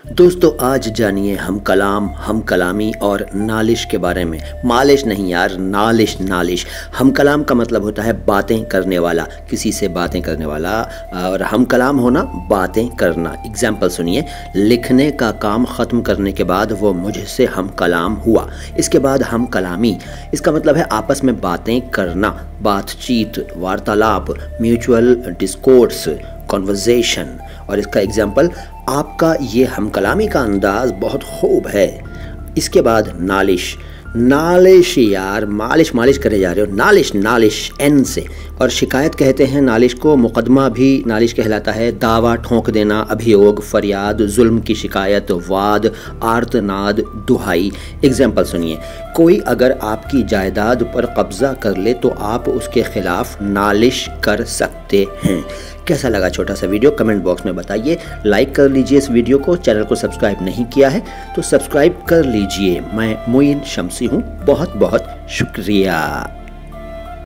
दोस्तों आज जानिए हम कलाम, हम कलामी और नालिश के बारे में। मालिश नहीं यार, नालिश नालिश। हम कलाम का मतलब होता है बातें करने वाला, किसी से बातें करने वाला, और हम कलाम होना बातें करना। एग्जाम्पल सुनिए, लिखने का काम ख़त्म करने के बाद वो मुझसे हम कलाम हुआ। इसके बाद हम कलामी, इसका मतलब है आपस में बातें करना, बातचीत, वार्तालाप, म्यूचुअल डिस्कोर्स, कॉन्वर्जेशन। और इसका एग्जाम्पल, आपका ये हम कलामी का अंदाज़ बहुत खूब है। इसके बाद नालिश, नालिश यार, मालिश मालिश करे जा रहे हो, नालिश नालिश एन से। और शिकायत कहते हैं नालिश को, मुकदमा भी नालिश कहलाता है। दावा ठोंक देना, अभियोग, फरियाद, जुल्म की शिकायत, वाद, आर्तनाद, दुहाई। एग्जाम्पल सुनिए, कोई अगर आपकी जायदाद पर कब्ज़ा कर ले तो आप उसके ख़िलाफ़ नालिश कर सकते हैं। कैसा लगा छोटा सा वीडियो कमेंट बॉक्स में बताइए। लाइक कर लीजिए इस वीडियो को। चैनल को सब्सक्राइब नहीं किया है तो सब्सक्राइब कर लीजिए। मैं मोइन शम्सी हूँ, बहुत बहुत शुक्रिया।